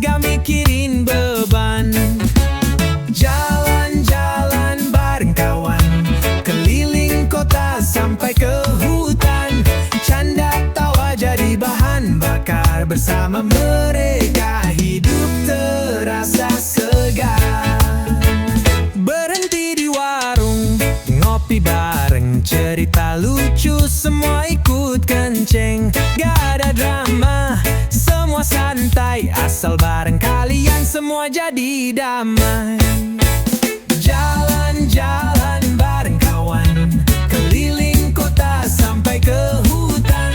gak mikirin beban. Jalan-jalan bareng kawan, keliling kota sampai ke hutan. Canda tawa jadi bahan bakar, bersama mereka hidup terasa segar. Berhenti di warung, ngopi bareng, cerita lucu semua ikut kenceng. Gak ada drama, semua santai, asal bareng kalian semua jadi damai. Jalan-jalan bareng kawan, keliling kota sampai ke hutan.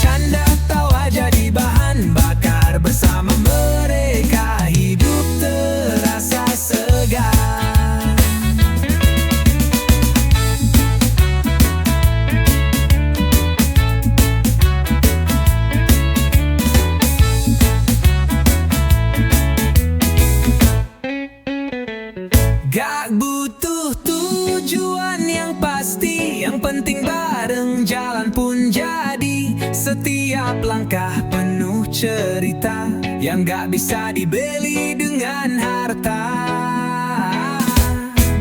Canda tawa jadi bahan bakar, bersama mereka hidup terasa segar. Gak butuh tujuan yang pasti, yang penting bareng jalan pun jadi. Setiap langkah penuh cerita yang gak bisa dibeli dengan harta.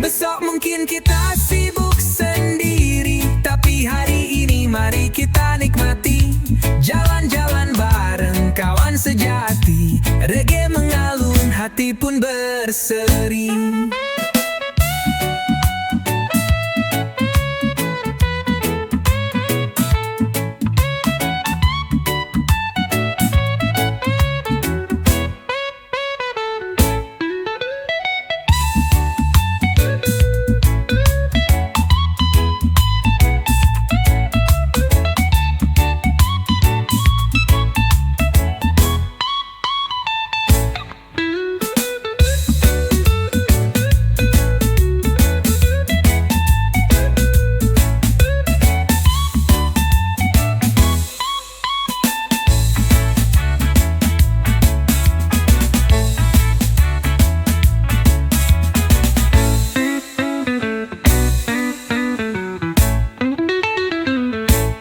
Besok mungkin kita sibuk sendiri, tapi hari ini mari kita nikmati. Jalan-jalan bareng kawan sejati, reggae mengalun, hati pun berseri.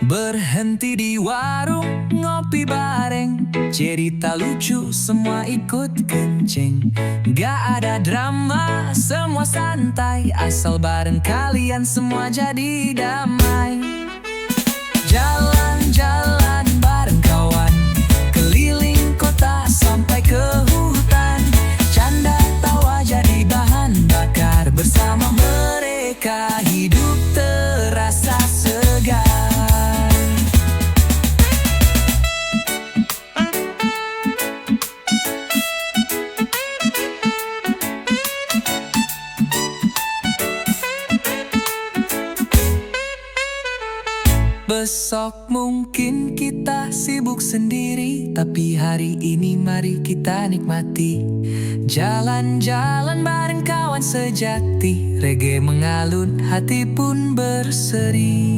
Berhenti di warung, ngopi bareng, cerita lucu semua ikut kenceng. Gak ada drama, semua santai, asal bareng kalian semua jadi damai. Jalan-jalan bareng kawan, keliling kota sampai ke hutan. Canda tawa jadi bahan bakar, bersama mereka hidup terasa segar. Besok mungkin kita sibuk sendiri, tapi hari ini mari kita nikmati. Jalan-jalan bareng kawan sejati, reggae mengalun, hati pun berseri.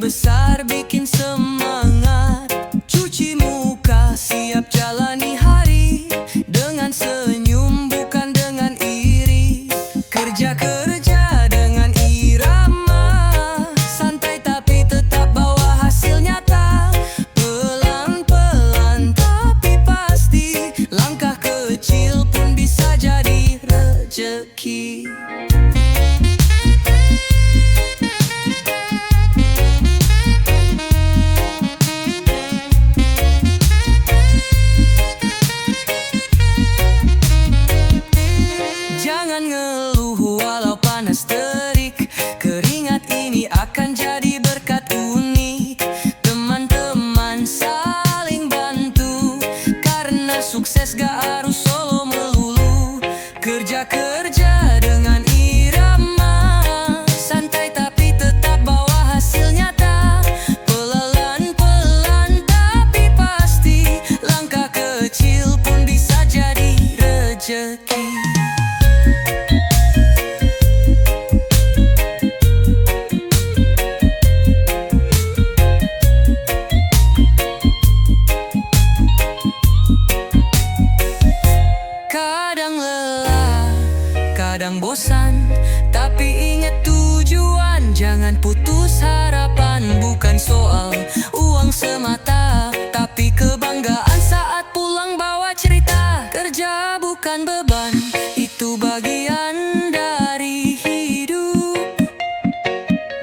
Besar bikin semangat, cuci muka siap jalani hari, dengan senyum bukan dengan iri. Kerja-kerja dengan irama, santai tapi tetap bawa hasil nyata. Pelan-pelan tapi pasti, langkah kecil pun bisa jadi rezeki. soal uang semata, tapi kebanggaan saat pulang bawa cerita. Kerja bukan beban, itu bagian dari hidup.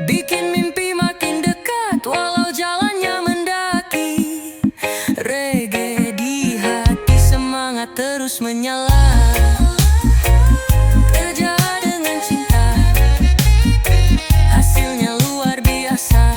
Bikin mimpi makin dekat walau jalannya mendaki. Reggae di hati, semangat terus menyala. Kerja dengan cinta, hasilnya luar biasa.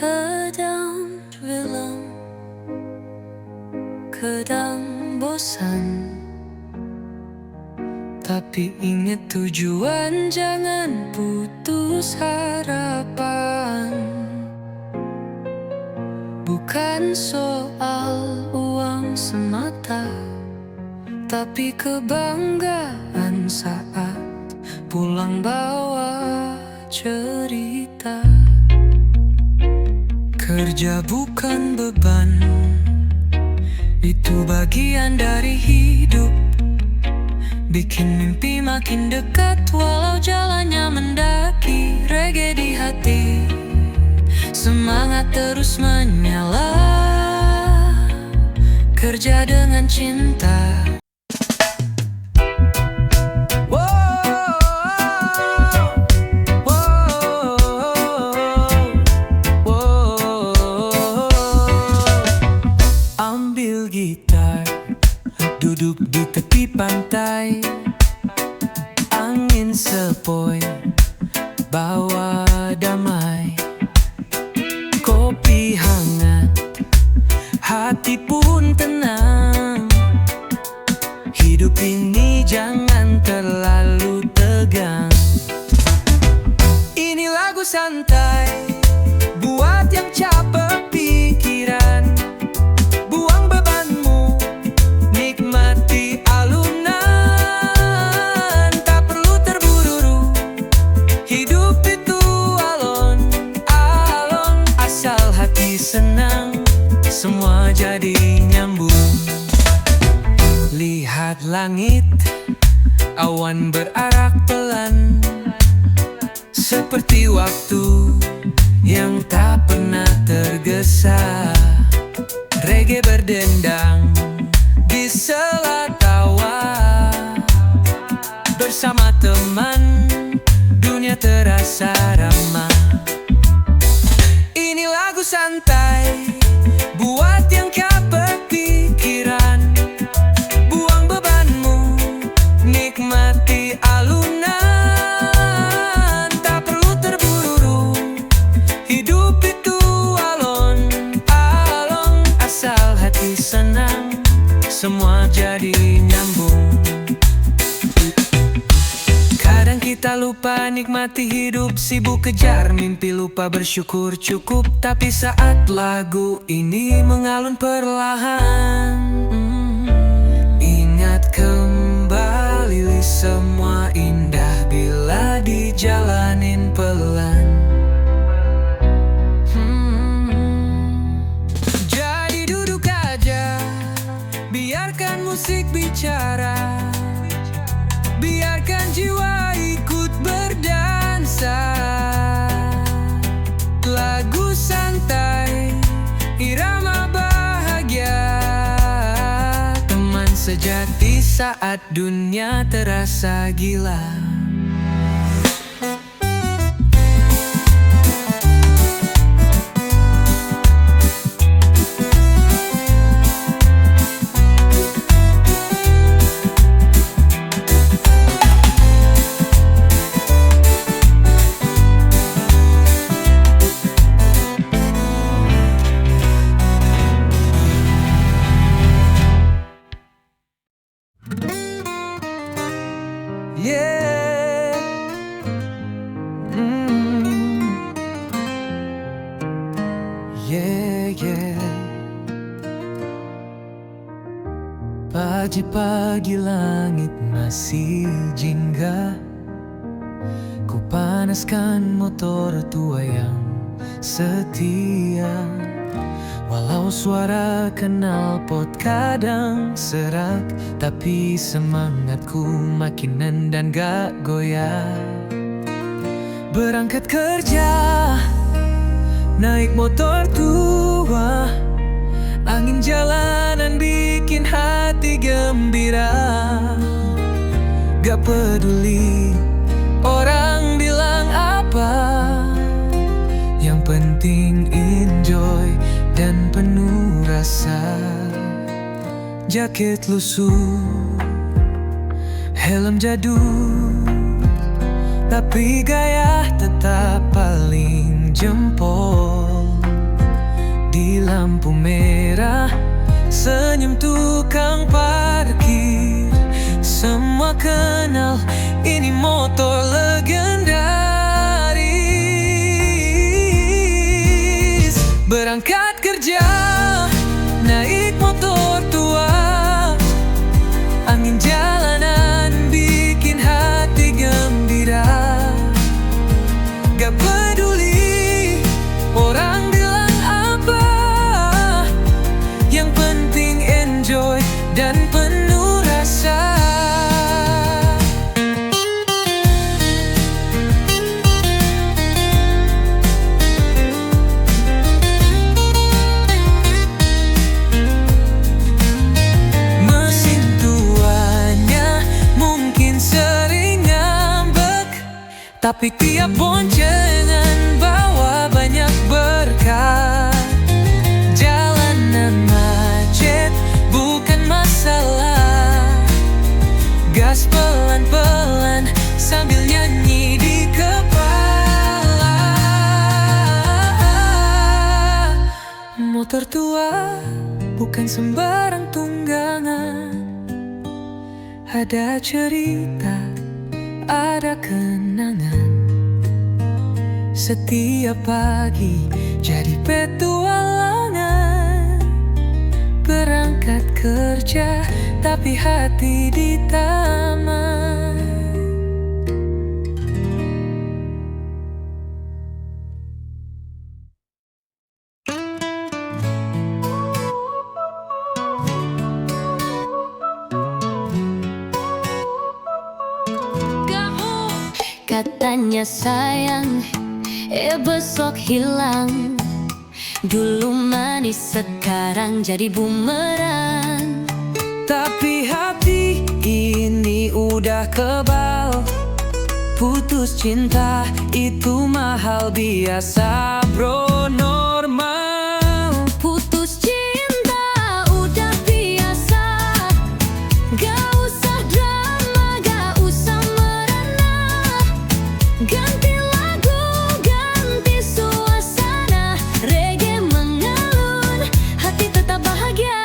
Kadang bilang, kadang bosan, tapi ingat tujuan, jangan putus harapan. Bukan soal uang semata, tapi kebanggaan saat pulang bawa cerita. Kerja bukan beban, itu bagian dari hidup. Bikin mimpi makin dekat walau jalannya mendaki. Reggae di hati, semangat terus menyala. Kerja dengan cinta. Ambil gitar, duduk di tepi pantai, angin sepoi, bawa damai. Kopi hangat, hati pun tenang. Hidup ini jangan terlalu tegang. Ini lagu santai buat yang capek pikiran. Buang bebanmu, nikmati alunan. Tak perlu terburu-buru, hidup itu alon-alon. Asal hati senang, semua jadi nyambung. Lihat langit, awan berarak pelan, seperti waktu yang tak pernah tergesa. Reggae berdendang di sela tawa, bersama teman dunia terasa ramah. Ini lagu santai buat yang capek pikiran. Buang bebanmu, nikmati alunan. Tak perlu terburu-buru, hidup itu alon-alon. Asal hati senang, semua jadi nyambung. Kadang kita lupa nikmati hidup, sibuk kejar mimpi, lupa bersyukur cukup. Tapi saat lagu ini mengalun perlahan, ingat kembali semua indah bila dijalanin pelan. Jadi duduk aja, biarkan musik bicara, biarkan jiwa ikut berdansa. Lagu santai, irama bahagia, teman sejati saat dunia terasa gila. Pagi-pagi langit masih jingga, ku panaskan motor tua yang setia. Walau suara knalpot kadang serak, tapi semangatku makin nendang gak goyah. Berangkat kerja, naik motor tua, angin jalanan bikin hati gembira. Gak peduli orang bilang apa, yang penting enjoy dan penuh rasa. Jaket lusuh, helm jadul, tapi gaya tetap paling jempol. Di lampu merah, senyum tukang parkir, semua kenal ini motor legendaris. Berangkat kerja, naik motor tua, angin jalanan bikin hati gembira. Gak peduli orang bilang apa, yang penting enjoy dan penuh rasa. Mesin tuanya mungkin sering ngambek, tapi tiap boncengan bawa banyak berkah. Jalanan macet bukan masalah, gas pelan-pelan sambil nyanyi di kepala. Motor tua bukan sembarang tunggangan, ada cerita, ada kenangan. Setiap pagi jadi petualangan, berangkat kerja tapi hati di taman. Katanya sayang, besok hilang. Dulu manis, sekarang jadi bumerang. Tapi hati ini udah kebal. Putus cinta itu mahal, biasa bro, normal. Putus cinta udah biasa, gak usah drama, gak usah merana. Ganti lagu, ganti suasana, reggae mengalun, hati tetap bahagia.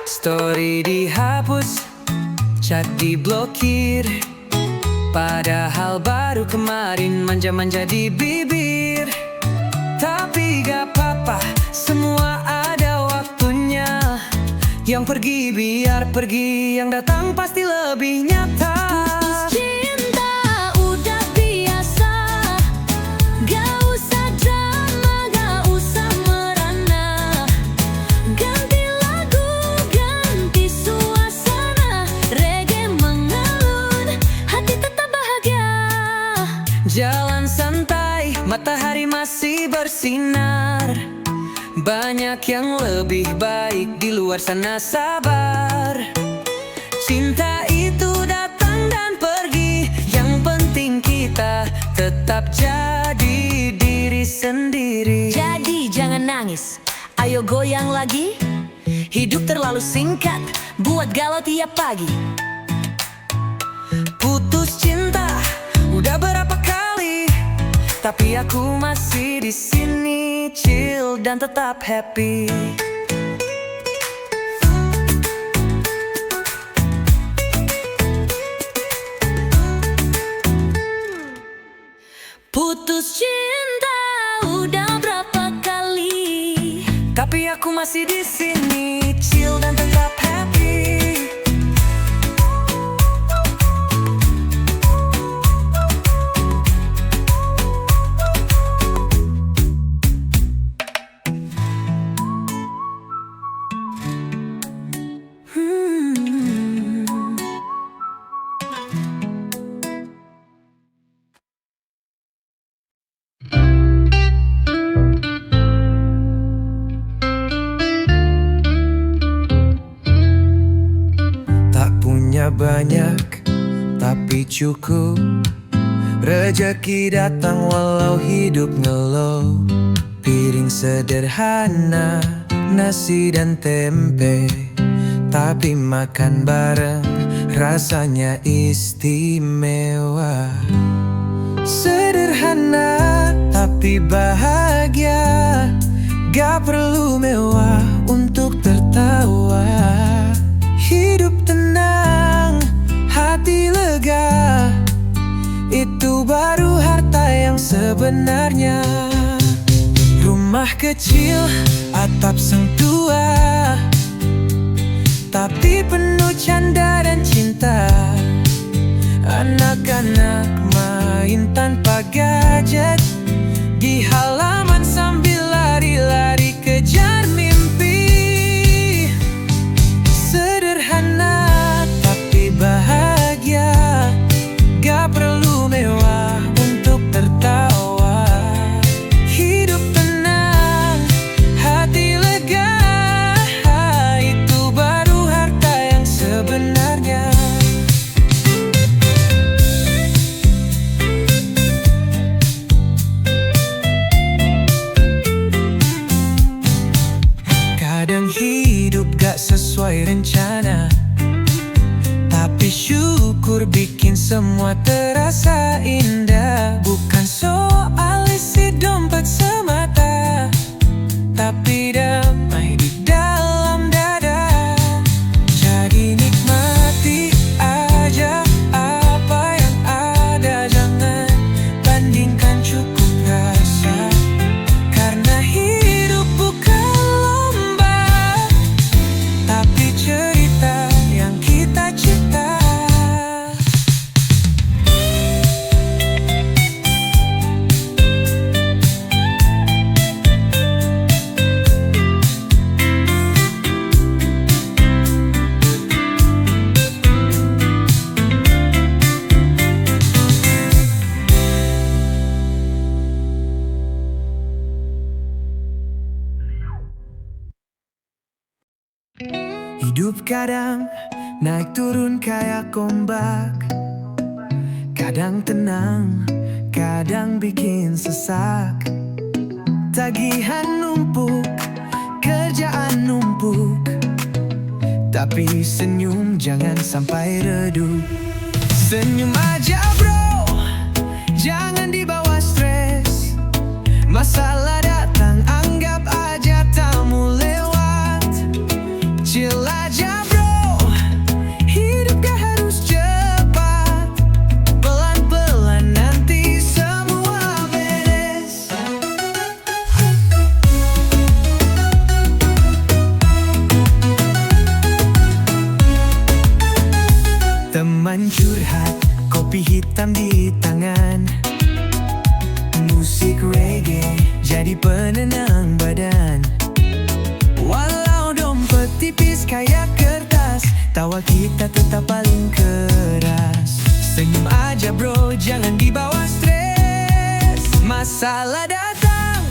Story dihapus, chat diblokir, padahal baru kemarin manja-manja di bibir. Tapi gak apa-apa, semua ada waktunya. Yang pergi biar pergi, yang datang pasti lebih nyata. Putus cinta udah biasa, gak usah drama, gak usah merana. Ganti lagu, ganti suasana, reggae mengalun, hati tetap bahagia. Jalan santai, matahari masih bersinar. Banyak yang lebih baik di luar sana, sabar. Cinta itu datang dan pergi, yang penting kita tetap jadi diri sendiri. Jadi jangan nangis, ayo goyang lagi. Hidup terlalu singkat, buat galau tiap pagi. Putus cinta udah berapa kali, tapi aku masih di sini, chill dan tetap happy. Putus cinta udah berapa kali, tapi aku masih di sini, chill dan tetap happy. cukup. Rezeki datang walau hidup ngelow. Piring sederhana, nasi dan tempe, tapi makan bareng rasanya istimewa. Sederhana tapi bahagia, gak perlu mewah untuk tertawa. Hidup tenang, hati lega, itu baru harta yang sebenarnya. Rumah kecil, atap sentua, tapi penuh canda dan cinta. Anak-anak main tanpa gadget di halaman sambil lari-lari kejar mimpi. Sederhana tapi bahagia, gak perlu mewah untuk tertawa. Hidup tenang, hati lega, itu baru harta yang sebenarnya. Kadang hidup gak sesuai rencana, tapi syukur bikin semua terasa indah. Bukan soal isi dompet semata, tapi damai di dalam dada. Jadi nikmati aja apa yang ada, jangan bandingkan, cukup rasa. Karena hidup bukan lomba, tapi cerita yang kita cipta. Hidup kadang naik turun kayak ombak, kadang tenang, kadang bikin sesak. Tagihan numpuk, kerjaan numpuk, tapi senyum jangan sampai redup. Senyum aja bro, jangan dibawa stres. Masalah datang, anggap aja tamu lewat. Chill aja bro, hidup gak harus cepat. Pelan-pelan nanti semua beres. Teman curhat, kopi hitam di tangan, musik reggae jadi penenang badan. Walau dompet tipis kayak kertas, tawa kita tetap paling keras. Senyum aja bro, jangan dibawa stres. Masalah datang,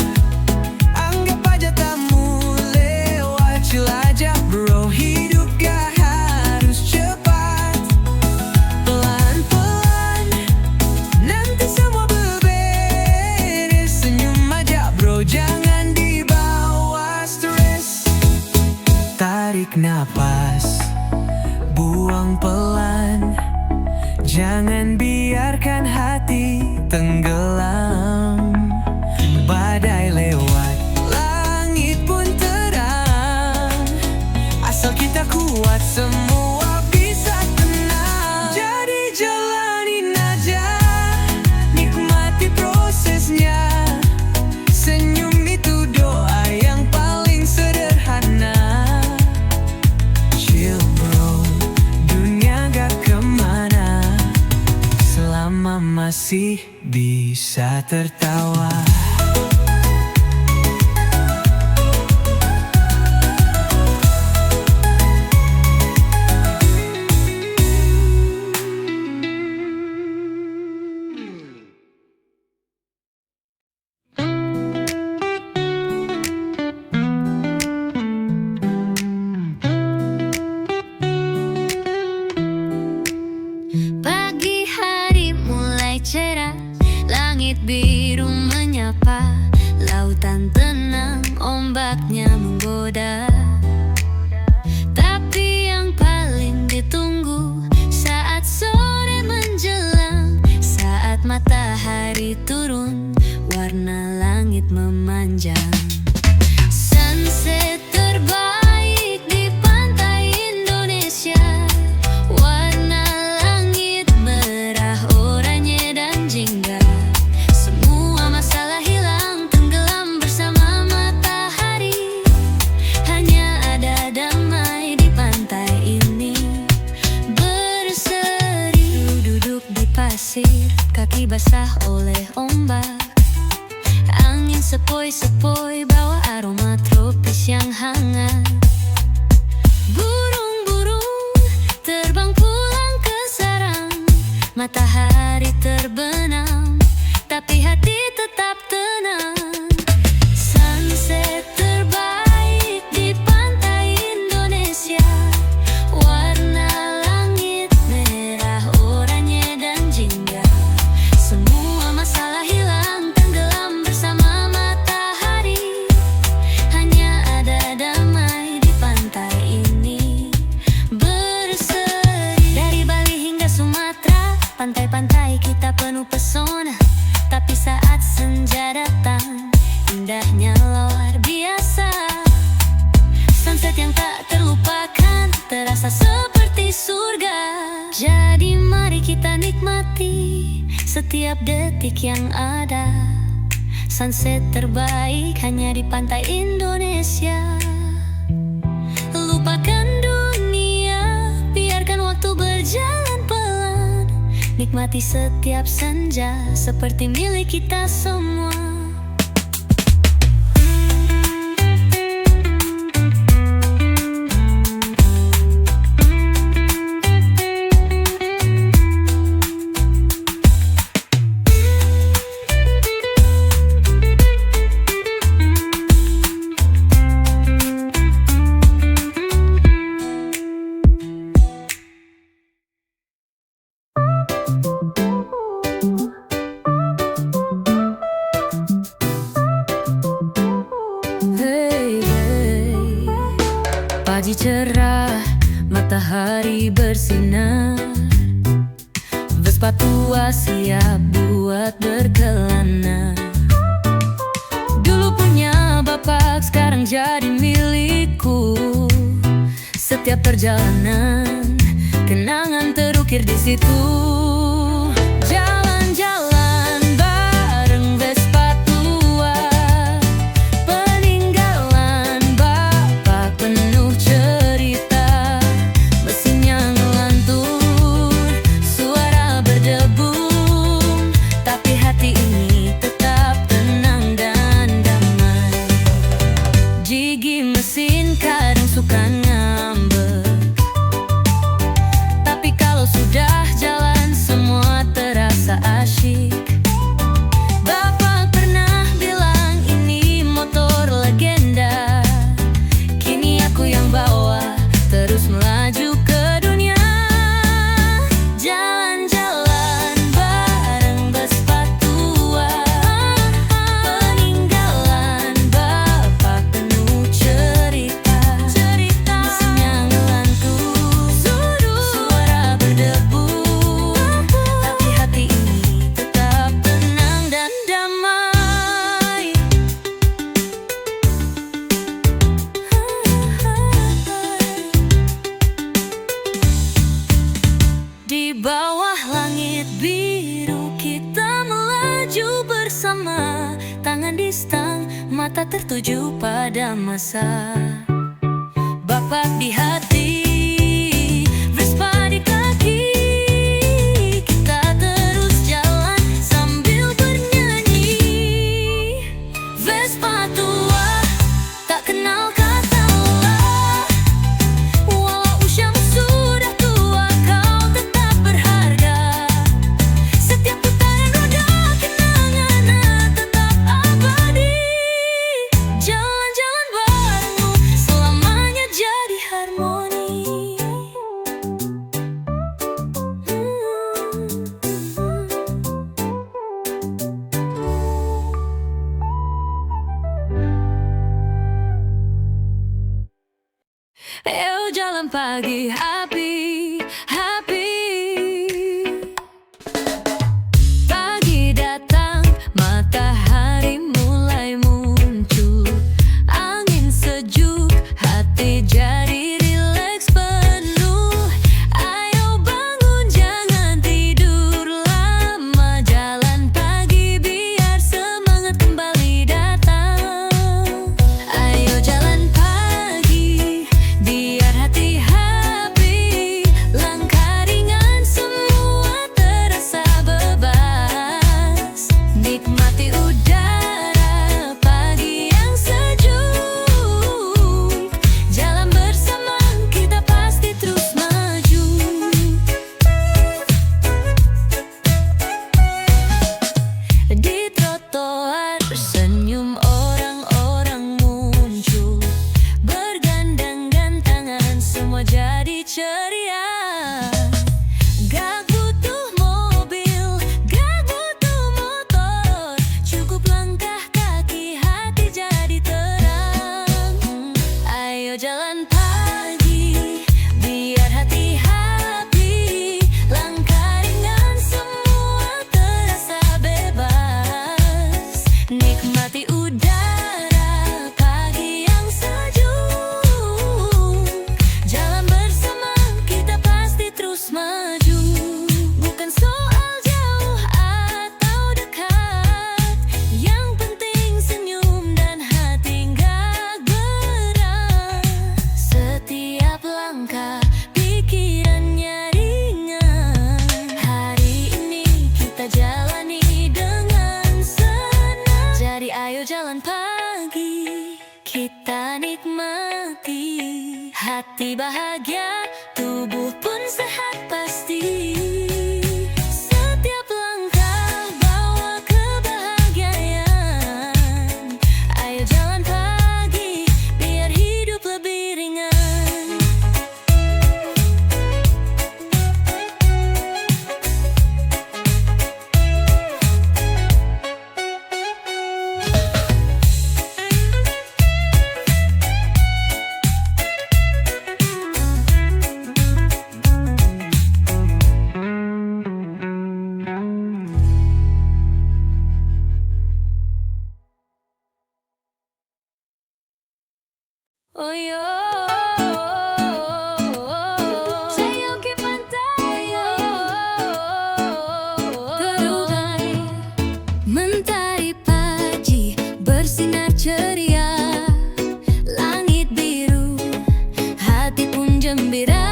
anggap aja tamu lewat. Chill aja bro, hidup gak harus cepat. Pelan-pelan nanti semua beberes. Senyum aja bro, jangan dibawa stres. Tarik napas, buang pelan, jangan biarkan hati tenggelam. Badai lewat, langit pun terang. Asal kita kuat, semua bisa tenang. Jadi jalanin aja, nikmati prosesnya. Senyum itu doa yang paling sederhana. Chill bro, dunia gak kemana selama masih bisa tertawa. Pagi hari biru menyapa, lautan tenang, ombaknya menggoda. Tapi yang paling ditunggu saat sore menjelang, saat matahari turun, warna langit memanjang. Sunset terbaik di pantai Indonesia, warna langit merah, oranye dan jingga. Semua masalah hilang, tenggelam bersama matahari. Hanya ada damai di pantai ini, berseri. Duduk di pasir, kaki basah oleh ombak. Angin sepoi-sepoi bawa aroma tropis yang hangat. Burung-burung terbang pulang ke sarang, matahari terbenam, tapi hati tetap tenang. Sunset terbaik di pantai Indonesia, warna langit merah, oranye dan jingga. Semua masalah hilang, tenggelam bersama matahari. Hanya ada damai di pantai ini, berseri. Dari Bali hingga Sumatera, pantai-pantai kita penuh pesona. Tapi saat senja datang, indahnya luar biasa. Sunset yang tak terlupakan, terasa seperti surga. Jadi mari kita nikmati setiap detik yang ada. Sunset terbaik hanya di pantai Indonesia. Lupakan dunia, biarkan waktu berjalan pelan. Nikmati setiap senja seperti milik kita semua. Pagi cerah, matahari bersinar. Vespa tua siap buat berkelana. Dulu punya bapak, sekarang jadi milikku. Setiap perjalanan, kenangan terukir di situ. Jalan-jalan bareng Vespa tua, peninggalan bapak penuh cerita. Mesinnya ngelantur, suara berdebum, tapi hati ini tetap tenang dan damai. Gigi mesin kadang suka ngambek, tapi kalau sudah jalan semua terasa asyik. Bapak pernah bilang ini motor legenda, kini aku yang bawa terus melaju ke dunia. Jalan-jalan bareng Vespa tua, peninggalan bapak penuh cerita. Mesinnya ngelantur, suara berdebu, tapi hati ini tetap tenang dan damai. Di bawah langit biru kita melaju bersama, tangan di stang, mata tertuju pada masa. Bapak di hati, Vespa di kaki, kita terus jalan sambil bernyanyi. Vespa tua tak kenal kata lelah, walau usiamu sudah tua, kau tetap berharga. Setiap putaran roda kenangan tetap abadi. Jalan-jalan barengmu selamanya jadi harmoni. malam pagi happy. Pagi datang, matahari mulai muncul, angin sejuk, hati jadi rileks penuh. Ayo bangun, jangan tidur lama, jalan pagi biar semangat kembali datang. Ayo jalan pagi biar hati happy, langkah ringan semua terasa bebas. Nikmati udara pagi yang sejuk, jalan bersama kita pasti terus maju. Di trotoar senyum orang-orang muncul, bergandeng-gandengan semua jadi ceria. Gak butuh mobil, gak butuh motor, cukup langkah kaki hati jadi terang. Ayo jalan pagi biar hati happy, langkah ringan semua terasa bebas. Nikmati udara pagi yang sejuk, jalan bersama kita pasti terus maju. Bukan soal jauh atau dekat, yang penting senyum dan hati gak berat. Setiap langkah pikirannya ringan, hari ini kita jalani dengan senang. Jadi ayo jalan pagi, kita nikmati, hati bahagia, tubuh pun sehat pasti. Setiap langkah bawa kebahagiaan. Ayo jalan pagi biar hidup lebih ringan. Oh yo, saya ke pantai, terurai mentari pagi bersinar ceria, langit biru, hati pun gembira.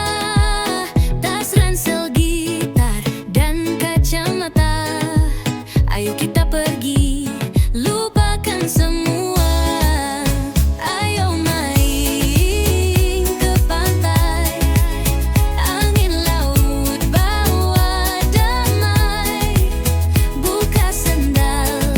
Tas ransel gitar dan kacamata, ayo kita pergi, lupakan semua. Ayo main ke pantai, angin laut bawa damai. Buka sendal,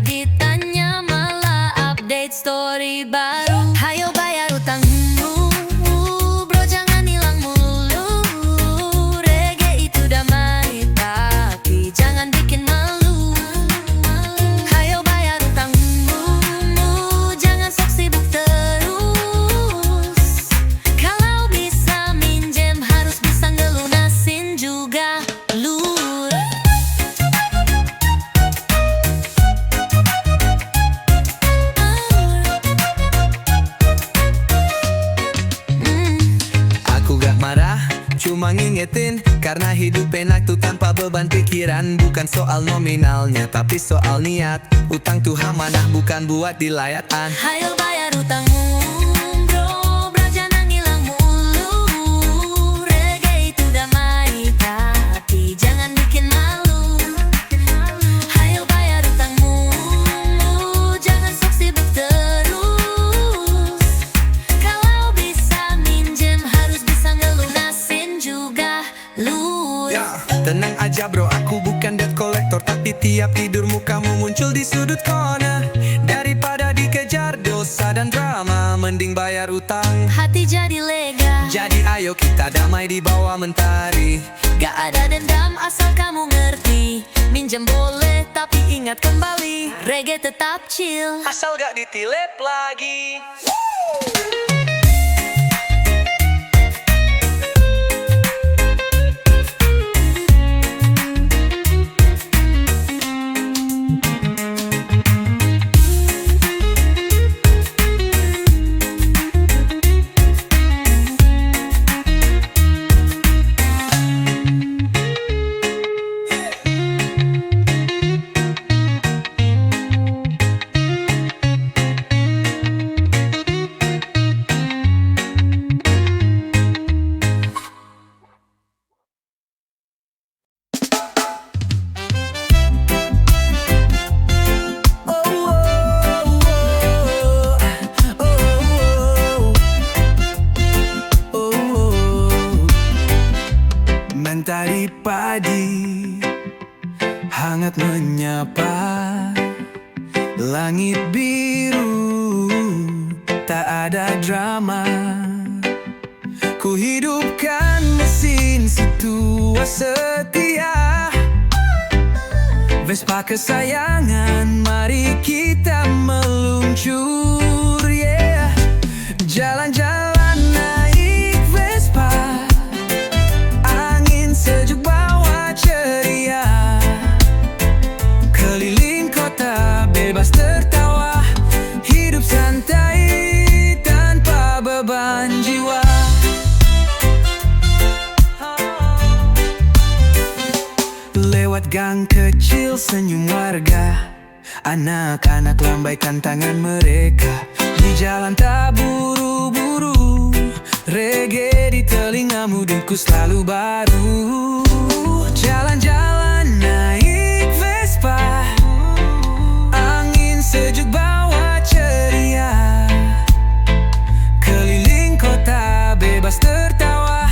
Setiap ditanya malah update story baru. Hayo bayar utangmu, bro, jangan hilang mulu. Reggae itu damai, tapi jangan bikin malu. Hayo bayar utangmu, jangan sok sibuk terus. Kalau bisa minjem harus bisa ngelunasin juga, lur. Aku gak marah, cuma ngingetin karena hidup enak tuh tanpa beban pikiran. Bukan soal nominalnya, tapi soal niat. Utang tuh amanah, bukan buat dilayatan. Hayo bayar utangmu, bro, jangan hilang mulu. Reggae itu damai, tapi jangan bikin malu. Hayo bayar utangmu, jangan sok sibuk terus. Kalau bisa minjem harus bisa ngelunasin juga, lur. Tenang aja bro, aku bukan debt collector, tapi tiap tidurmu kamu muncul di sudut corner. Daripada dikejar dosa dan drama, mending bayar utang. Hati jadi lega, Jadi ayo kita damai di bawah mentari. gak ada dendam asal kamu ngerti. Minjem boleh tapi ingat kembali, reggae tetap chill. Asal gak ditilep lagi. Mentari padi hangat menyapa, langit biru tak ada drama. Ku hidupkan mesin si tua setia, Vespa kesayangan, mari kita meluncur, yeah. Jalan-jalan naik Vespa, angin sejuk bawa ceria. Keliling kota bebas tertawa, hidup santai tanpa beban jiwa. Lewat gang kecil senyum warga, anak-anak lambaikan tangan mereka. Di jalan tak buru-buru, reggae di telingamu, dengku selalu baru. Jalan-jalan naik Vespa, angin sejuk bawa ceria. Keliling kota bebas tertawa,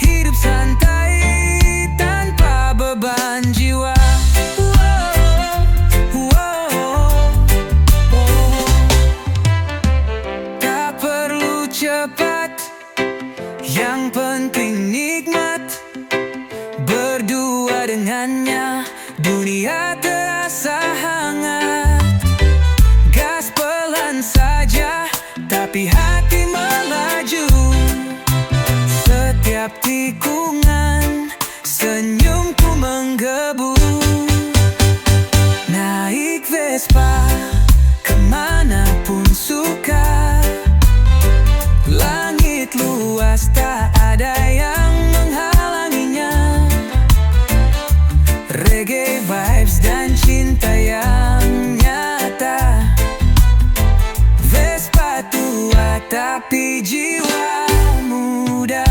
hidup santai tanpa beban jiwa. Tak perlu cepat, yang penting nikmat. Berdua dengannya, dunia terasa hangat. Gas pelan saja, tapi hati melaju. Setiap tikungan, senyumku menggebu. Naik Vespa, kemanapun suka. Langit luas, tak ada yang menghalanginya. Reggae vibes dan cinta yang nyata. Vespa tua tapi jiwa muda.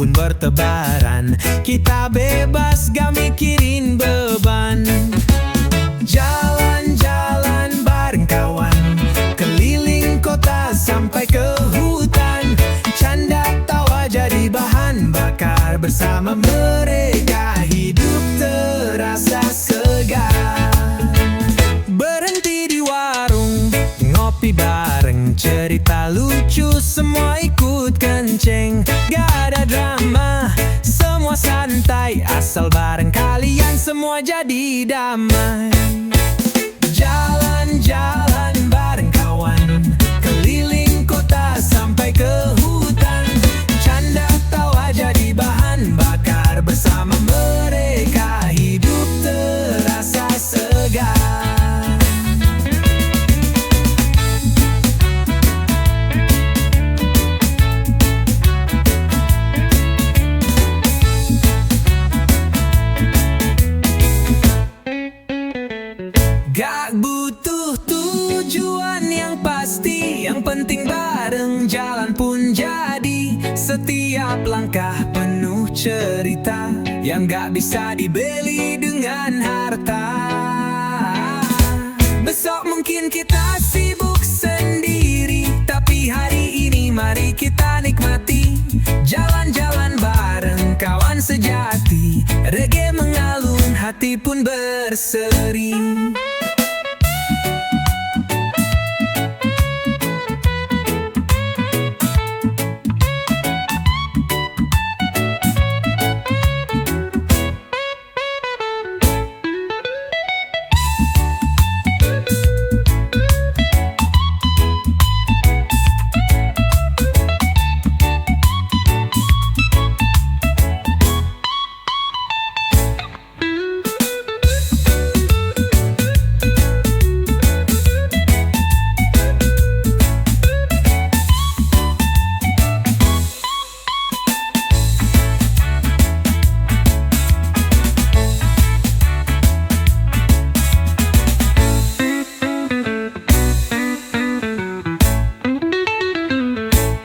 pun bertebaran. Kita bebas gak mikirin beban. Jalan-jalan bareng kawan, keliling kota sampai ke hutan. Canda tawa jadi bahan bakar, bersama mereka hidup terasa segar. Berhenti di warung, ngopi bareng, cerita lucu semua ikut kenceng. Gak ada drama, semua santai, asal bareng kalian semua jadi damai. Jalan-jalan bareng kawan, keliling kota sampai ke hutan. Canda tawa jadi bahan bakar, bersama mereka hidup terasa segar. Gak butuh tujuan yang pasti, yang penting bareng jalan pun jadi. Setiap langkah penuh cerita yang gak bisa dibeli dengan harta. Besok mungkin kita sibuk sendiri, tapi hari ini mari kita nikmati. Jalan-jalan bareng kawan sejati, reggae mengalun, hati pun berseri.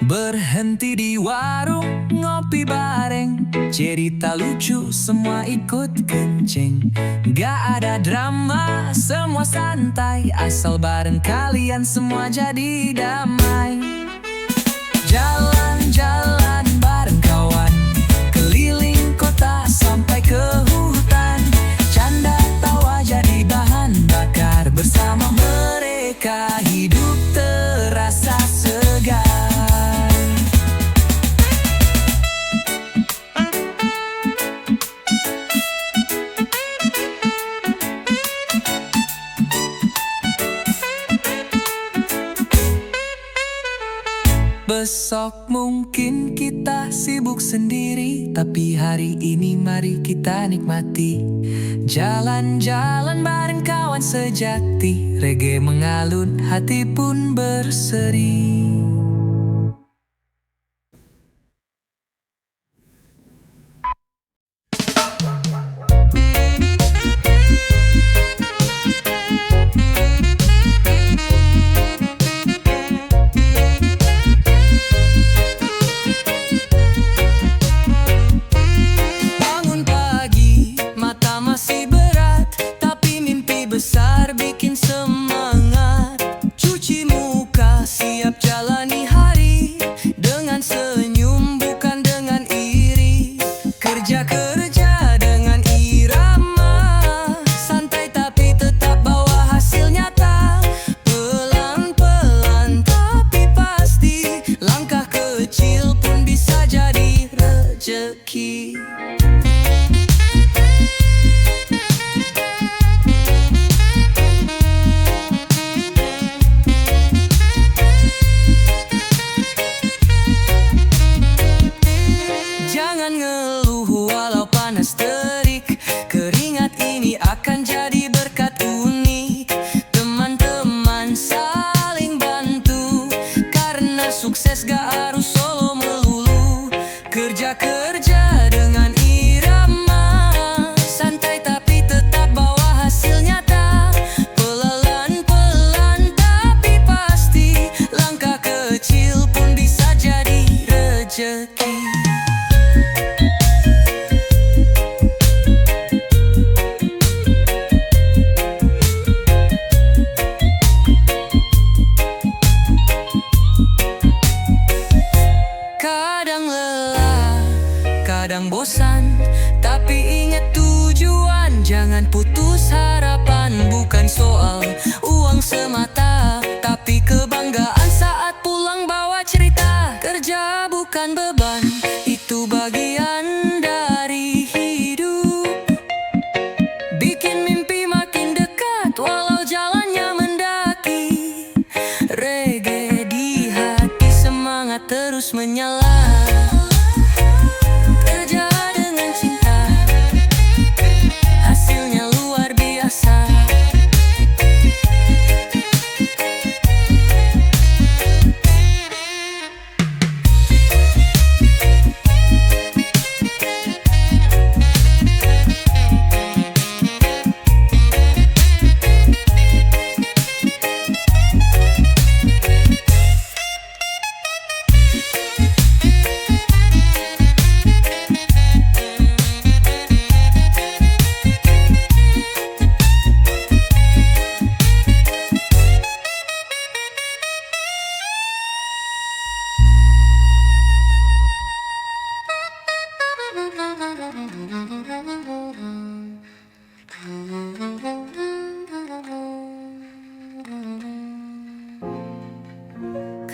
Berhenti di warung, ngopi bareng, cerita lucu semua ikut kenceng. Gak ada drama, semua santai, asal bareng kalian semua jadi damai. Jalan-jalan bareng kawan, keliling kota sampai ke hutan. Canda tawa jadi bahan bakar, bersama mereka hidup terasa segar. Besok mungkin kita sibuk sendiri, tapi hari ini mari kita nikmati. Jalan-jalan bareng kawan sejati, reggae mengalun, hati pun berseri. Besar bikin semangat, cuci muka siap jalani hari, dengan senyum bukan dengan iri. Kerja-kerja dengan irama, santai tapi tetap bawa hasil nyata. Pelan-pelan tapi pasti, langkah kecil pun bisa jadi rezeki. Jangan ngeluh walau panas terik, keringat ini akan jadi berkat unik. Teman-teman saling bantu, karena sukses gak harus solo melulu. Kerja-kerja dengan irama, santai tapi tetap bawa hasil nyata. Pelan-pelan tapi pasti, langkah kecil pun bisa jadi rezeki. kadang bosan, tapi ingat tujuan, jangan putus harapan. Bukan soal uang semata, tapi kebanggaan saat pulang bawa cerita. Kerja bukan beban, itu bagian dari hidup. Bikin mimpi makin dekat walau jalannya mendaki. Reggae di hati, semangat terus menyala. Kerja dengan cinta, hasilnya luar biasa.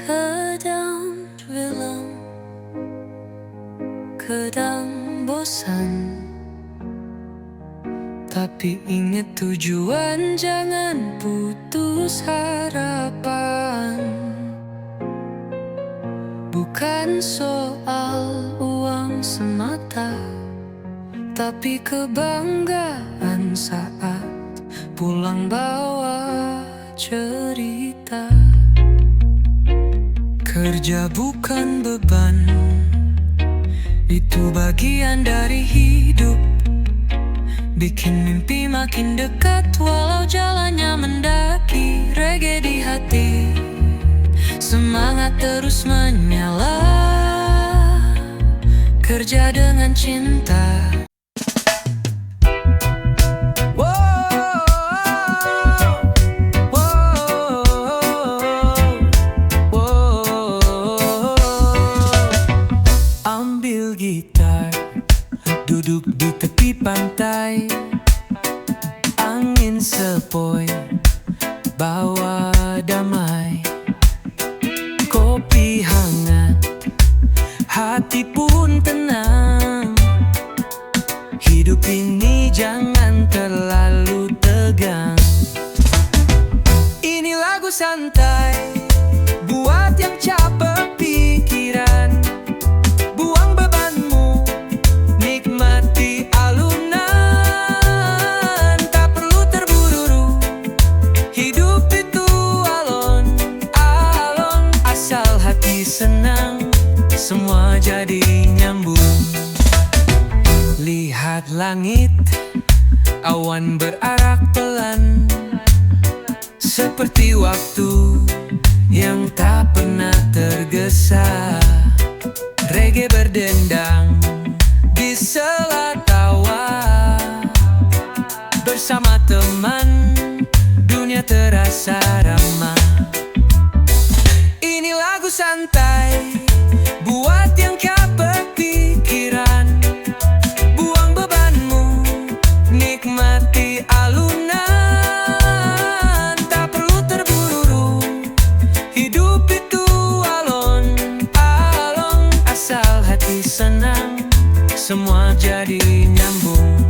Kadang bilang, kadang bosan, tapi ingat tujuan, jangan putus harapan. Bukan soal uang semata, tapi kebanggaan saat pulang bawa cerita. Kerja bukan beban, itu bagian dari hidup. Bikin mimpi makin dekat walau jalannya mendaki. Reggae di hati, semangat terus menyala. Kerja dengan cinta. Ambil gitar, duduk di tepi pantai, angin sepoi, bawa damai. Kopi hangat, hati pun tenang. Hidup ini jangan terlalu tegang. Ini lagu santai buat yang capek pikiran. Buang bebanmu, nikmati alunan. Tak perlu terburu-buru, hidup itu alon-alon. Asal hati senang, semua jadi nyambung. Lihat langit, awan berarak pelan, seperti waktu yang tak pernah tergesa. Reggae berdendang di sela tawa, bersama teman dunia terasa ramah. Ini lagu santai buat yang capek pikiran. Buang bebanmu, nikmati alunan. Tak perlu terburu-buru, hidup itu alon-alon. Asal hati senang, semua jadi nyambung.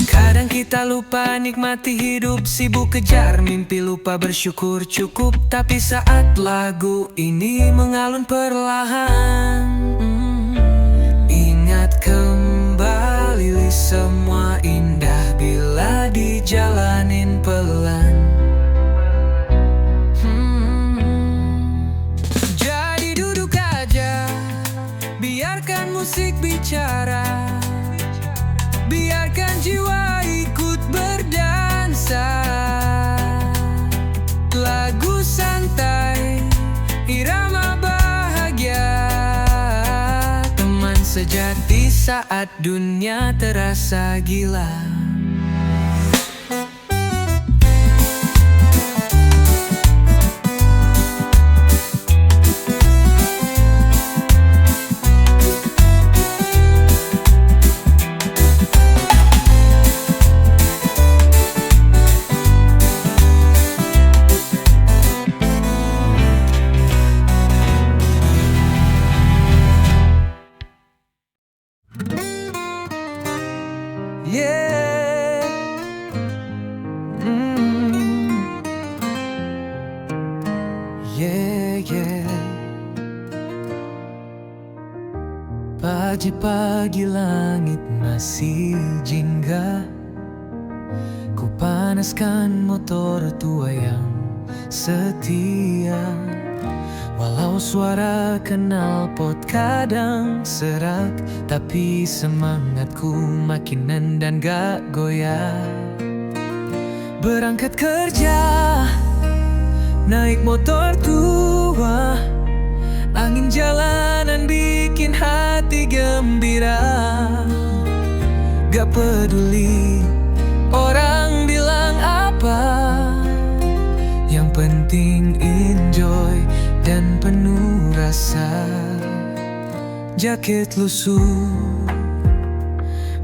Kadang kita lupa nikmati hidup, sibuk kejar mimpi, lupa bersyukur cukup. Tapi saat lagu ini mengalun perlahan, ingat kembali semua indah bila dijalanin pelan. Jadi duduk aja, biarkan musik bicara, biarkan jiwa ikut berdansa. Lagu santai, irama bahagia, teman sejati saat dunia terasa gila. Pagi-pagi langit masih jingga. Ku panaskan motor tua yang setia. Walau suara knalpot kadang serak, tapi semangatku makin nendang gak goyah. Berangkat kerja, naik motor tua. Angin jalanan bikin hati gembira. Gak peduli orang bilang apa, yang penting enjoy dan penuh rasa. Jaket lusuh,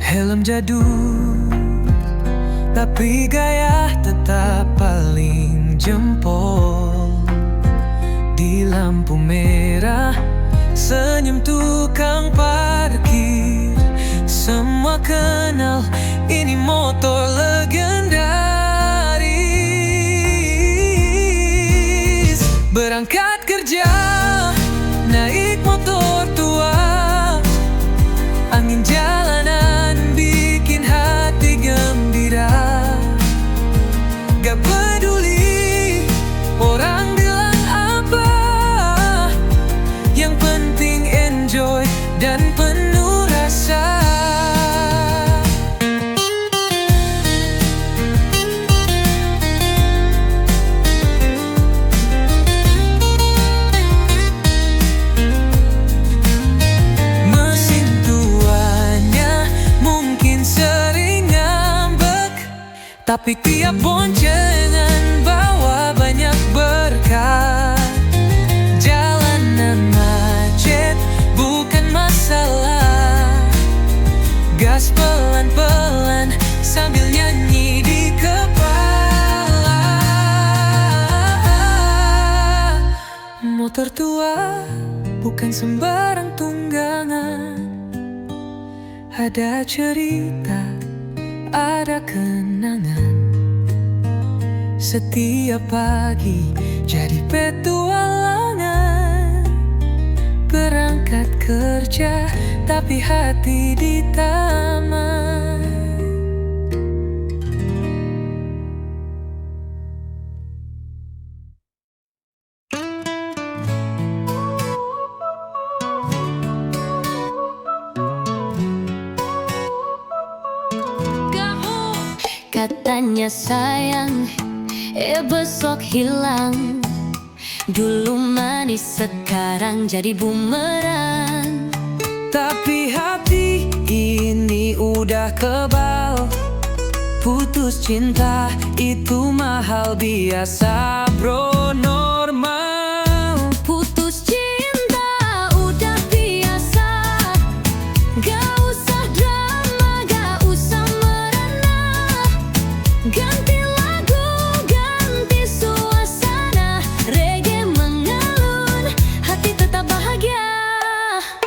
helm jadul, tapi gaya tetap paling jempol. Di lampu merah, senyum tukang parkir. Semua kenal, ini motor legendaris. Berangkat kerja, naik motor tua. Angin jalanan bikin hati gembira. Gak peduli orang bilang apa, yang penting enjoy dan penuh rasa. Mesin tuanya mungkin sering ngambek, tapi tiap boncengan bawa banyak berkah. Jalanan macet bukan masalah. Gas pelan-pelan sambil nyanyi di kepala. Motor tua bukan sembarang tunggangan. Ada cerita, ada kenangan. Setiap pagi jadi petualangan. Berangkat kerja tapi hati di taman. Katanya sayang, besok hilang. Dulu manis, sekarang jadi bumerang. Tapi hati ini udah kebal. Putus cinta itu mahal, biasa bro, normal. Putus cinta udah biasa. Gak usah drama, gak usah merana. Ganti lagu, ganti suasana. Reggae mengalun, hati tetap bahagia.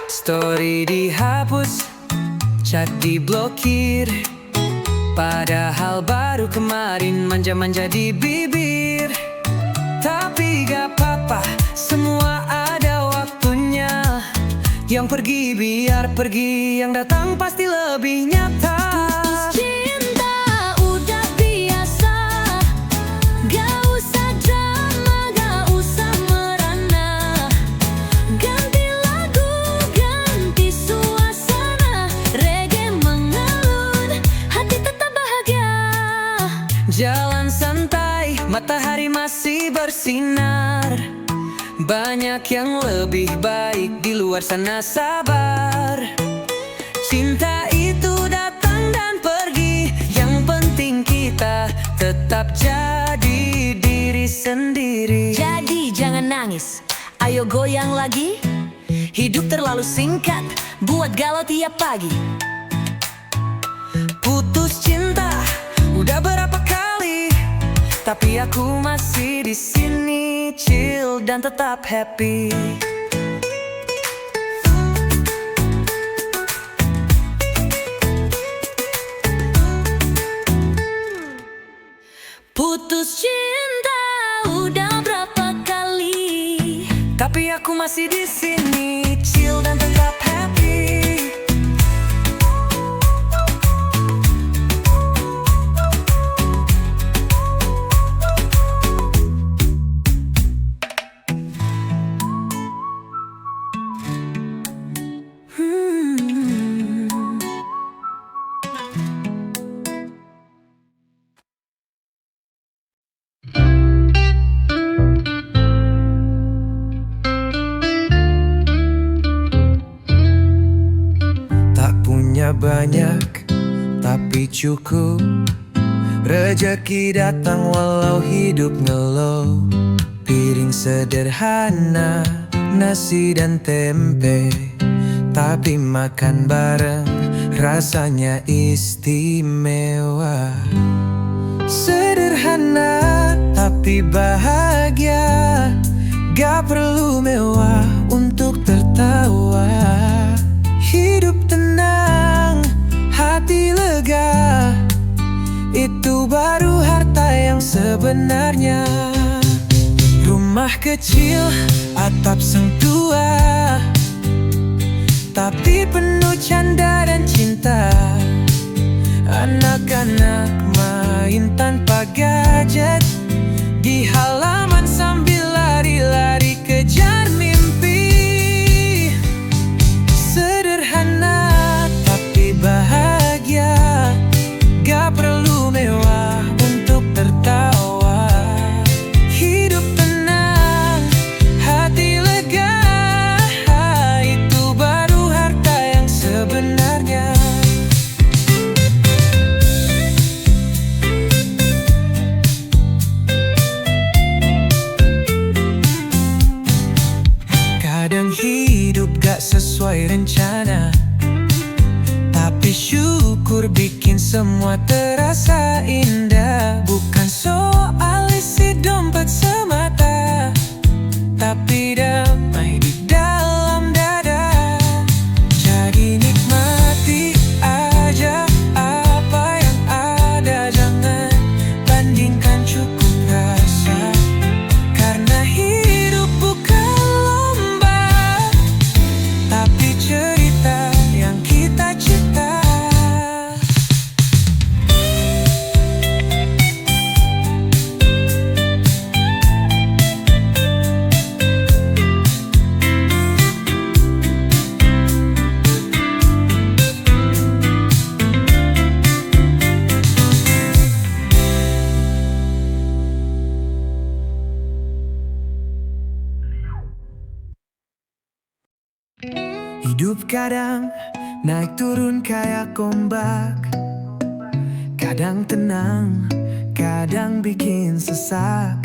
Story dihapus, chat diblokir. Padahal baru kemarin manja-manja di bibir. Tapi gak apa-apa, semua ada waktunya. Yang pergi biar pergi, yang datang pasti lebih nyata. Putus cinta udah biasa. Gak usah drama, gak usah merana. Ganti lagu, ganti suasana. Reggae mengalun, hati tetap bahagia. Jalan santai, matahari masih bersinar. Banyak yang lebih baik di luar sana, sabar. Cinta itu datang dan pergi, yang penting kita tetap jadi diri sendiri. Jadi jangan nangis, ayo goyang lagi. Hidup terlalu singkat, buat galau tiap pagi. Putus cinta udah berapa kali, tapi aku masih di sini, chill dan tetap happy. Putus cinta udah berapa kali, tapi aku masih di sini, chill dan tetap happy. banyak, tapi cukup. Rezeki datang walau hidup ngelow. Piring sederhana, nasi dan tempe, tapi makan bareng rasanya istimewa. Sederhana tapi bahagia, gak perlu mewah untuk tertawa. Hidup tenang, hati lega, itu baru harta yang sebenarnya. Rumah kecil, atap sentua, tapi penuh canda dan cinta. Anak-anak main tanpa gadget di halaman sambil lari-lari kejar mimpi. Sederhana tapi bahagia, gak perlu mewah untuk tertawa. Hidup tenang, hati lega, itu baru harta yang sebenarnya. Kadang hidup gak sesuai rencana, tapi syukur bikin semua terasa indah. Bukan soal isi dompet semata, tapi damai di dalam dada. Jadi nikmati aja apa yang ada, jangan bandingkan, cukup rasa. Karena hidup bukan lomba, tapi cerita yang kita cipta. Hidup kadang naik turun kayak ombak, kadang tenang, kadang bikin sesak.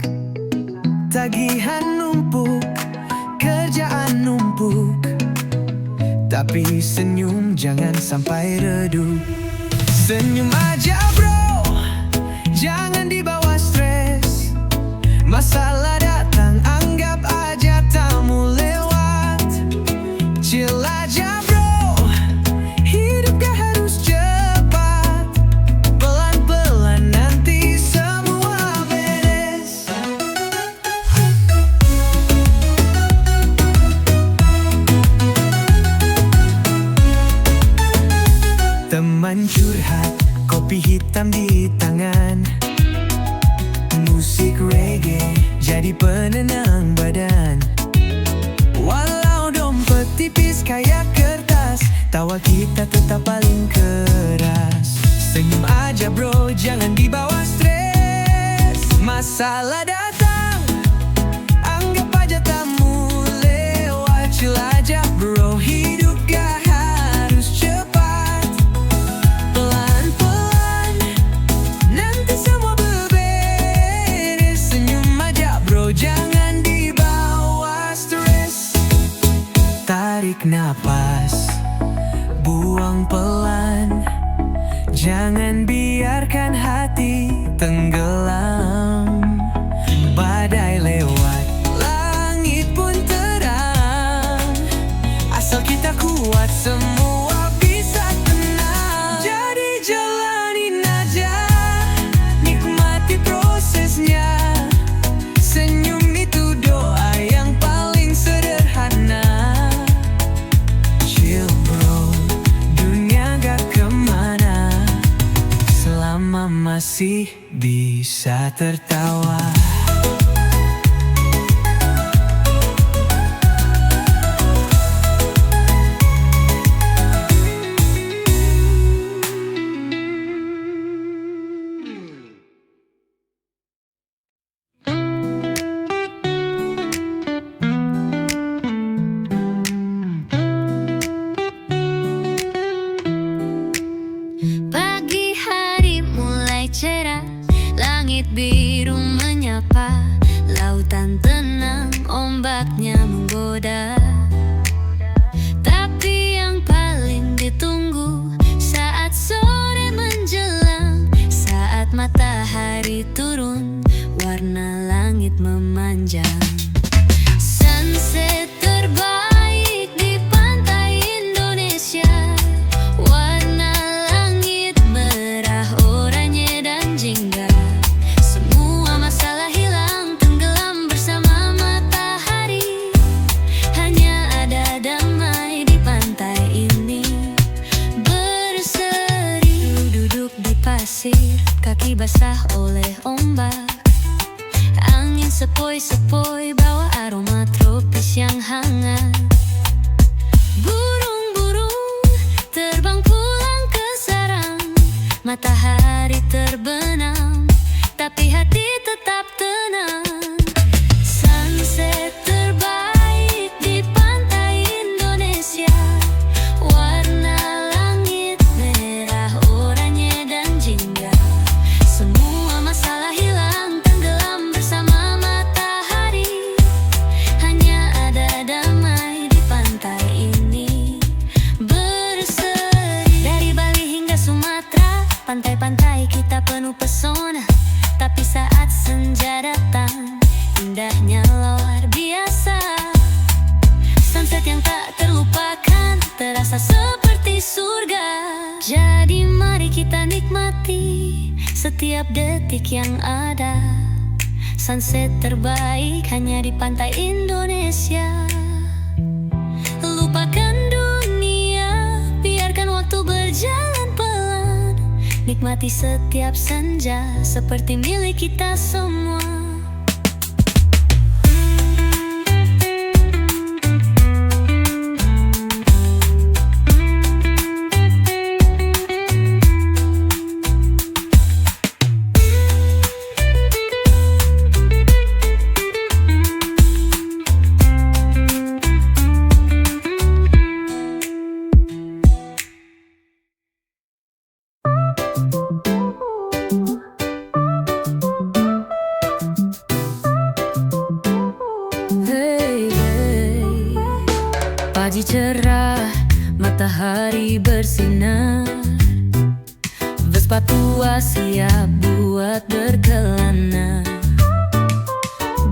Tagihan numpuk, kerjaan numpuk, tapi senyum jangan sampai redup. Senyum aja bro, jangan dibawa stres. Masalah datang, anggap aja tamu lewat. Chill aja bro, hidup gak harus cepat. Pelan-pelan nanti semua beres. Teman curhat, kopi hitam di tangan, musik reggae jadi penenang badan. Walau dompet tipis kayak kertas, tawa kita tetap paling keras. Senyum aja bro, jangan dibawa stres. Masalah datang, anggap aja tamu lewat. Chill aja bro, hidup gak harus cepat. Pelan-pelan nanti semua beberes. Senyum aja bro, jangan dibawa stres. Tarik napas, buang pelan, jangan biarkan hati tenggelam. Badai lewat, langit pun terang. Asal kita kuat, semua bisa tenang. Jadi jalanin aja, nikmati prosesnya. Senyum itu doa yang paling sederhana. Chill bro, dunia gak kemana selama masih bisa tertawa. panjang. Sunset terbaik di pantai Indonesia, warna langit merah, oranye dan jingga. Semua masalah hilang, tenggelam bersama matahari. Hanya ada damai di pantai ini, berseri. Duduk di pasir, kaki basah oleh ombak. Angin sepoi-sepoi bawa aroma tropis yang hangat. Burung-burung terbang pulang ke sarang. Matahari terbenam, tapi hati tetap tenang. Sunset terbaik di pantai Indonesia, warna langit merah, oranye dan jingga. Semua masalah hilang, tenggelam bersama matahari. Hanya ada damai di pantai ini, berseri. Dari Bali hingga Sumatera, pantai-pantai kita penuh pesona. Tapi saat senja datang, indahnya luar biasa. Sunset yang tak terlupakan, terasa seperti surga. Jadi mari kita nikmati setiap detik yang ada. Sunset terbaik hanya di pantai Indonesia. Lupakan dunia, biarkan waktu berjalan pelan. Nikmati setiap senja seperti milik kita semua. Pagi cerah, matahari bersinar. Vespa tua siap buat berkelana.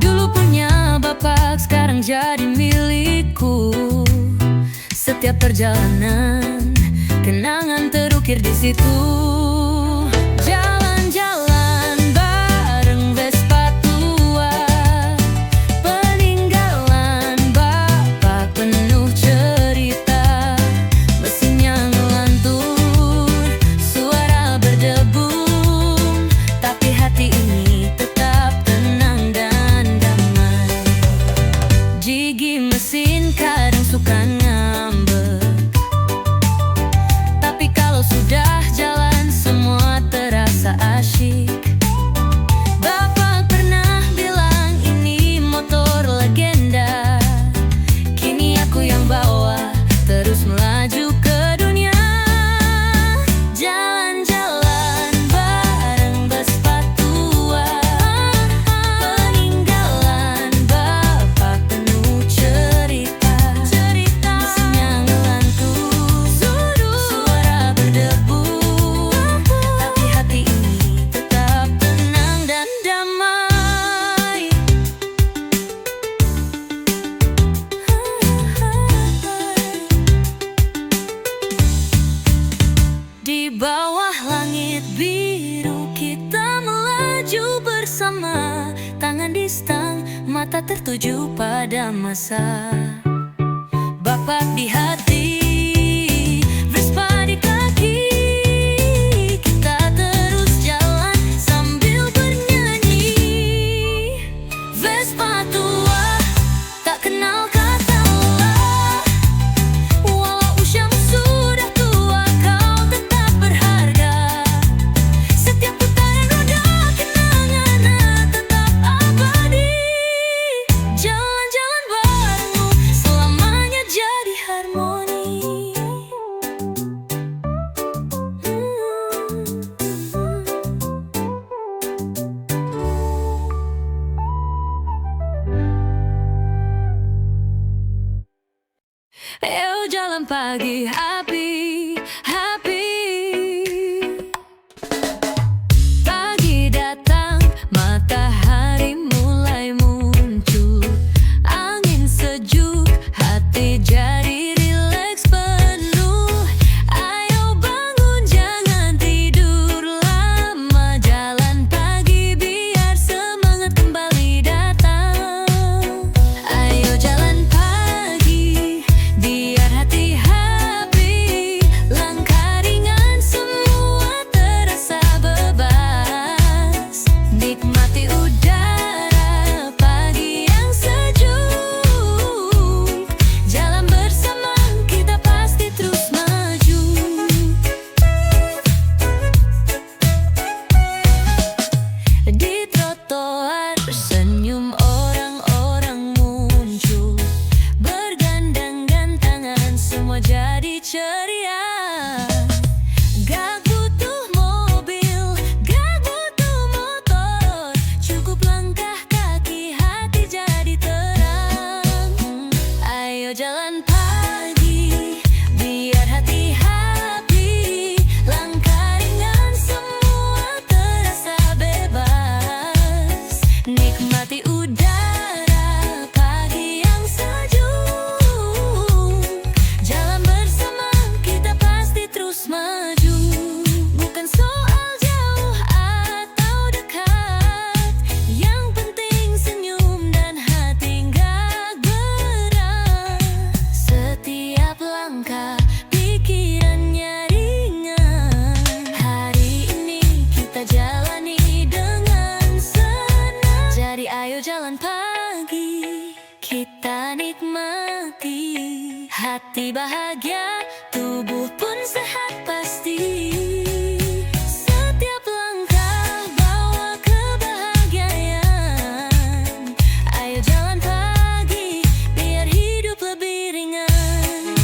Dulu punya bapak, sekarang jadi milikku. Setiap perjalanan, kenangan terukir di situ. Jalan-jalan bareng Vespa tua, peninggalan bapak penuh cerita. Mesinnya ngelantur, suara berdebum, tapi hati ini tetap tenang dan damai. Gigi mesin kadang suka ngambek, tapi kalau sudah jalan semua terasa asyik. Bapak pernah bilang ini motor legenda. Kini aku yang bawa, terus melaju ke dunia. Jalan-jalan bareng Vespa tua, peninggalan bapak penuh cerita. Mesinnya ngelantur, suara berdebu, tapi hati ini tetap tenang dan damai. Di bawah langit biru kita melaju bersama. Tangan di stang, mata tertuju pada masa. Bapak di hati, Vespa di kaki. Kita terus jalan sambil bernyanyi. Vespa tua, tak kenal kata lelah. Walau usiamu sudah tua, kau tetap berharga. Setiap putaran roda, kenangan tetap abadi. Jalan-jalan barengmu selamanya jadi harmoni. Yo jalan pagi happy, happy. Pagi datang, matahari mulai muncul. ceria. Gak butuh mobil, gak butuh motor, cukup langkah kaki hati jadi terang. Ayo jalan pagi, biar hati happy. Langkah ringan semua terasa bebas. Nikmati udara pagi yang sejuk. Jalan bersama kita pasti terus maju. Bukan soal jauh atau dekat, yang penting senyum dan hati gak berat. Setiap langkah pikirannya ringan. Hari ini kita jalani dengan senang. Jadi ayo jalan pagi, kita nikmati. Hati bahagia, tubuh pun sehat pasti. Setiap langkah bawa kebahagiaan. Ayo jalan pagi, biar hidup lebih ringan.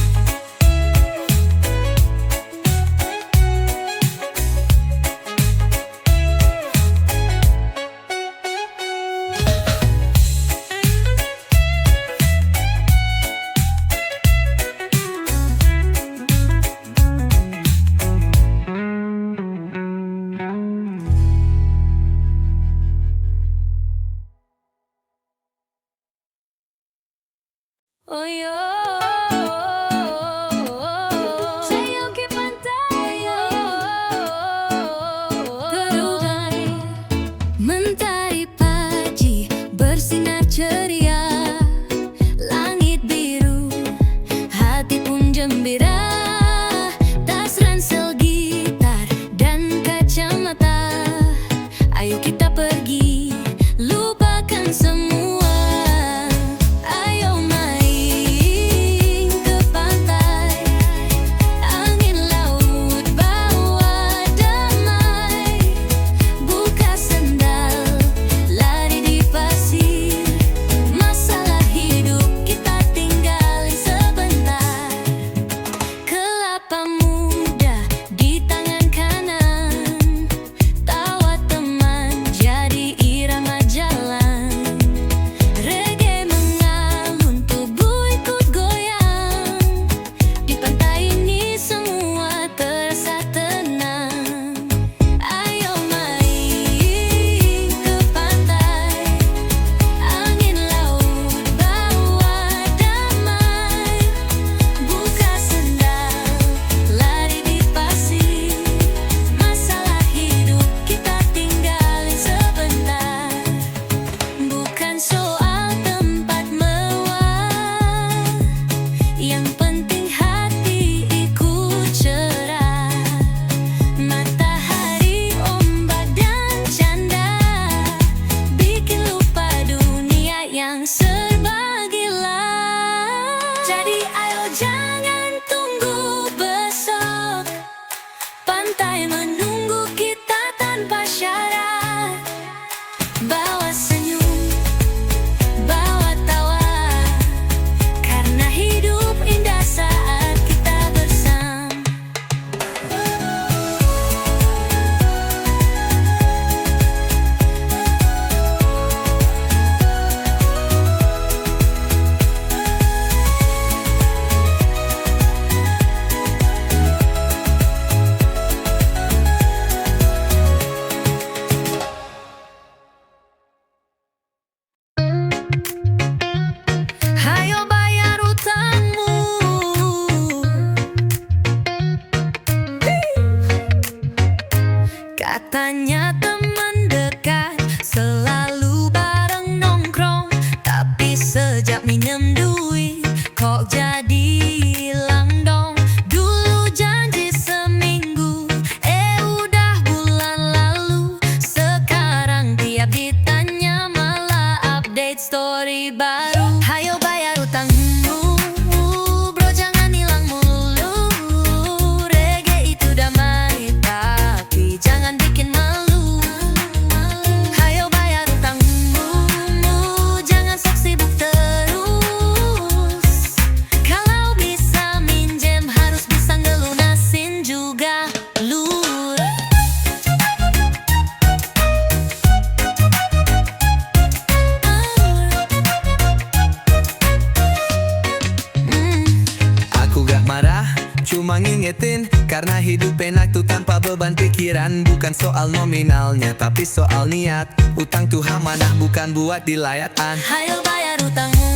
cuma ngingetin, karena hidup enak tuh tanpa beban pikiran. Bukan soal nominalnya, tapi soal niat. Utang tuh amanah, bukan buat dilayatan. Hayo bayar utangmu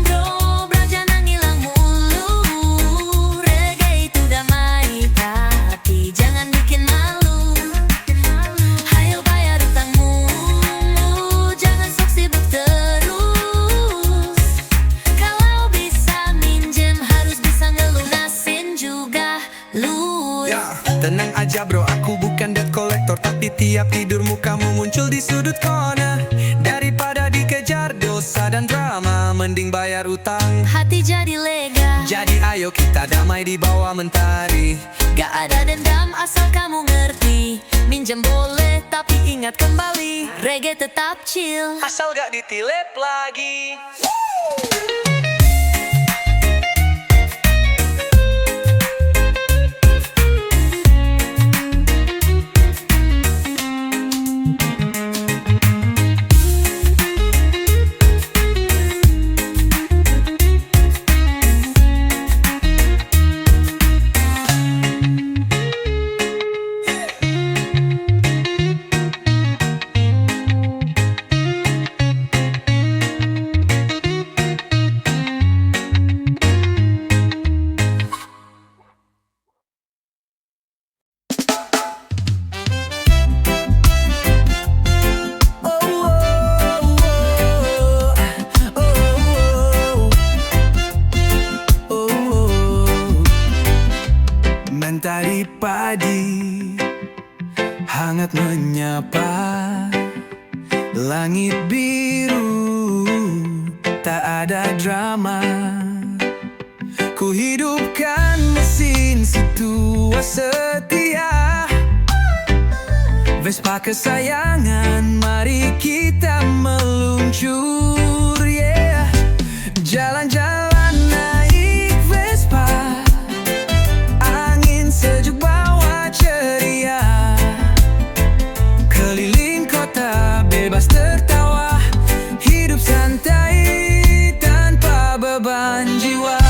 bro, jangan hilang mulu. Reggae itu damai, tapi jangan bikin malu. Hayo bayar utangmu, jangan sok sibuk terus. Kalau bisa minjem, harus bisa ngelunasin juga lus. Tenang aja bro, aku bukan debt collector, tapi tiap tidurmu kamu muncul di sudut corner. Daripada dikejar dosa dan drama, mending bayar utang, Hati jadi lega, jadi ayo kita damai di bawah mentari. gak ada dendam asal kamu ngerti. Minjem boleh tapi ingat kembali, reggae tetap chill. Asal gak ditilep lagi. Mentari padi hangat menyapa, langit biru tak ada drama. Ku hidupkan mesin si tua setia, Vespa kesayangan, mari kita meluncur, yeah. Jalan-jalan naik Vespa, angin sejuk bawa ceria, keliling kota bebas tertawa, hidup santai tanpa beban jiwa.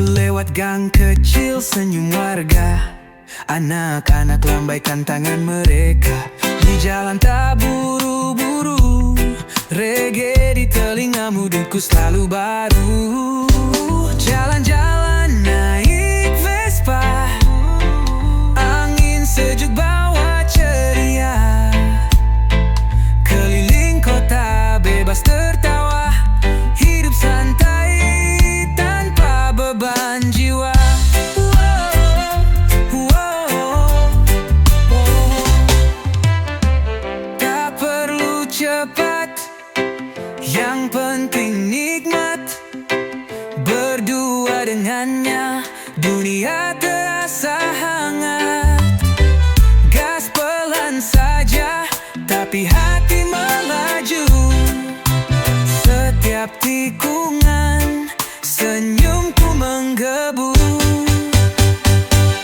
Lewat gang kecil senyum warga, anak-anak lambaikan tangan mereka. Di jalan tak buru-buru, reggae di telingamu, denku selalu baru. Jalan-jalan naik Vespa, angin sejuk bawa ceria, keliling kota bebas tertawa, hidup santai tanpa beban jiwa. Tak perlu cepat, yang penting nikmat. Berdua dengannya, dunia terasa hangat. Gas pelan saja, tapi hati melaju. Setiap tikungan, senyumku menggebu.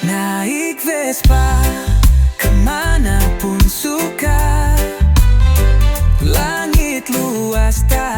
Naik Vespa, kemanapun suka. Langit luas tak